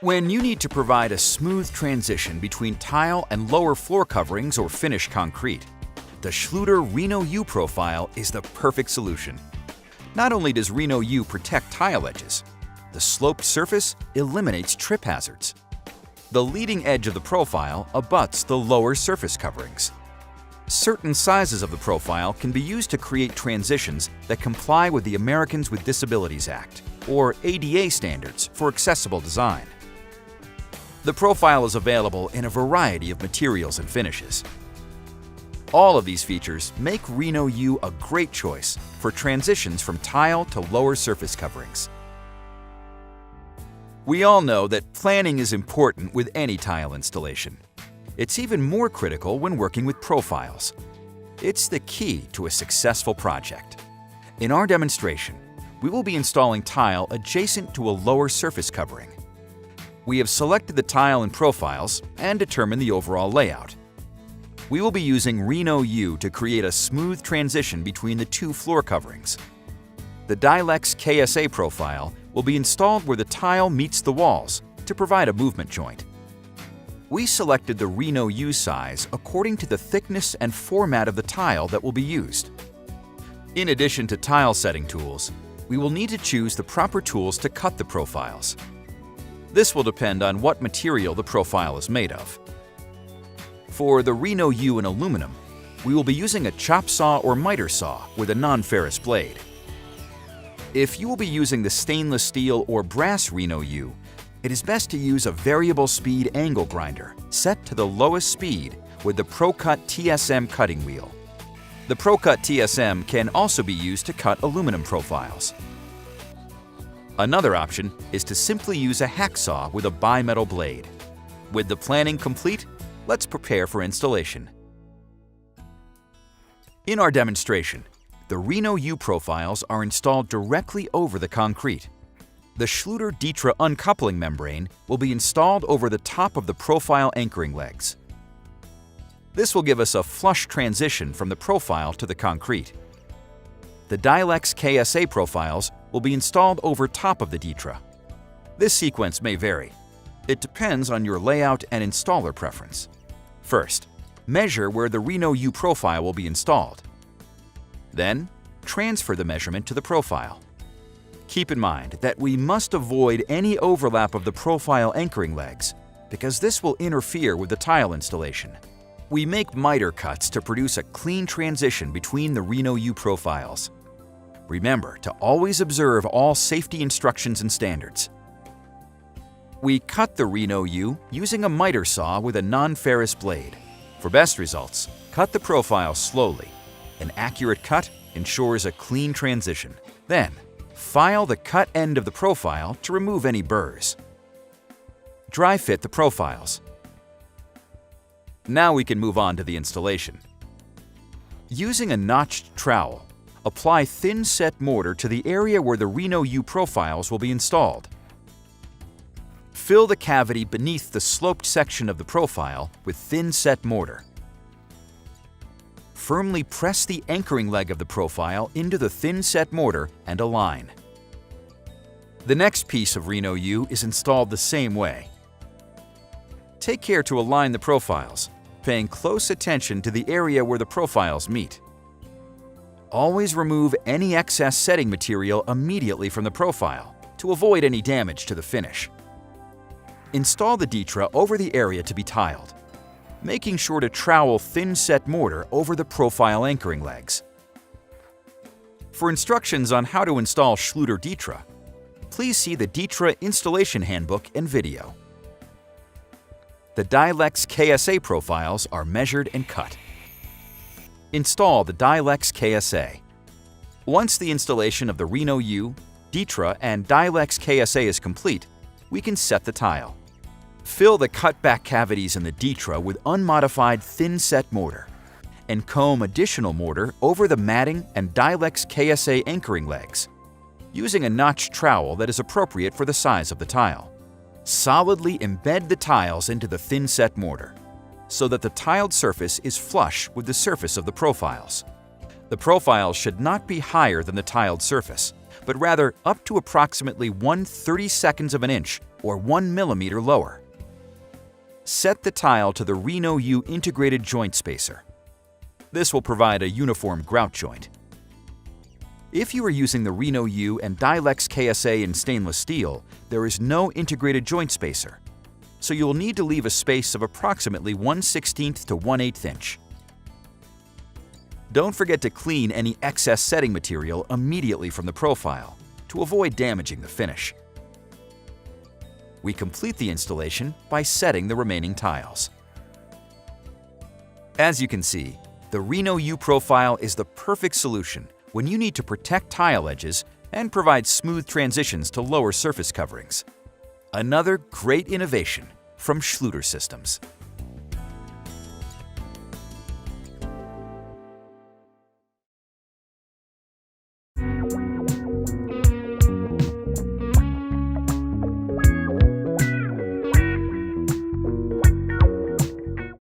When you need to provide a smooth transition between tile and lower floor coverings or finished concrete, the Schluter Reno-U profile is the perfect solution. Not only does Reno-U protect tile edges, the sloped surface eliminates trip hazards. The leading edge of the profile abuts the lower surface coverings. Certain sizes of the profile can be used to create transitions that comply with the Americans with Disabilities Act, or ADA standards for accessible design. The profile is available in a variety of materials and finishes. All of these features make Reno-U a great choice for transitions from tile to lower surface coverings. We all know that planning is important with any tile installation. It's even more critical when working with profiles. It's the key to a successful project. In our demonstration, we will be installing tile adjacent to a lower surface covering. We have selected the tile and profiles and determined the overall layout. We will be using Reno-U to create a smooth transition between the two floor coverings. The Dilex KSA profile will be installed where the tile meets the walls to provide a movement joint. We selected the Reno-U size according to the thickness and format of the tile that will be used. In addition to tile setting tools, we will need to choose the proper tools to cut the profiles. This will depend on what material the profile is made of. For the Reno-U in aluminum, we will be using a chop saw or miter saw with a non-ferrous blade. If you will be using the stainless steel or brass Reno-U, it is best to use a variable speed angle grinder set to the lowest speed with the ProCut TSM cutting wheel. The ProCut TSM can also be used to cut aluminum profiles. Another option is to simply use a hacksaw with a bimetal blade. With the planning complete, let's prepare for installation. In our demonstration, the Reno-U profiles are installed directly over the concrete. The Schluter detra uncoupling membrane will be installed over the top of the profile anchoring legs. This will give us a flush transition from the profile to the concrete. The Dilex KSA profiles will be installed over top of the detra. This sequence may vary. It depends on your layout and installer preference. First, measure where the Reno-U profile will be installed. Then, transfer the measurement to the profile. Keep in mind that we must avoid any overlap of the profile anchoring legs because this will interfere with the tile installation. We make miter cuts to produce a clean transition between the Reno-U profiles. Remember to always observe all safety instructions and standards. We cut the Reno-U using a miter saw with a non-ferrous blade. For best results, cut the profile slowly. An accurate cut ensures a clean transition. Then, file the cut end of the profile to remove any burrs. Dry fit the profiles. Now we can move on to the installation. Using a notched trowel, apply thin set mortar to the area where the Reno-U profiles will be installed. Fill the cavity beneath the sloped section of the profile with thin set mortar. Firmly press the anchoring leg of the profile into the thin set mortar and align. The next piece of Reno-U is installed the same way. Take care to align the profiles, paying close attention to the area where the profiles meet. Always remove any excess setting material immediately from the profile to avoid any damage to the finish. Install the detra over the area to be tiled, making sure to trowel thin set mortar over the profile anchoring legs. For instructions on how to install Schluter detra, please see the detra installation handbook and video. The Dilex KSA profiles are measured and cut. Install the Dilex KSA. Once the installation of the Reno-U, detra, and Dilex KSA is complete, we can set the tile. Fill the cut-back cavities in the detra with unmodified thin-set mortar and comb additional mortar over the matting and Dilex KSA anchoring legs, using a notched trowel that is appropriate for the size of the tile. Solidly embed the tiles into the thin-set mortar so that the tiled surface is flush with the surface of the profiles. The profiles should not be higher than the tiled surface, but rather up to approximately 1/32 of an inch or 1 millimeter lower. Set the tile to the Reno-U integrated joint spacer. This will provide a uniform grout joint. If you are using the Reno-U and Dilex KSA in stainless steel, there is no integrated joint spacer, so you will need to leave a space of approximately 1/16 to 1/8 inch. Don't forget to clean any excess setting material immediately from the profile to avoid damaging the finish. We complete the installation by setting the remaining tiles. As you can see, the Reno-U profile is the perfect solution when you need to protect tile edges and provide smooth transitions to lower surface coverings. Another great innovation from Schluter Systems.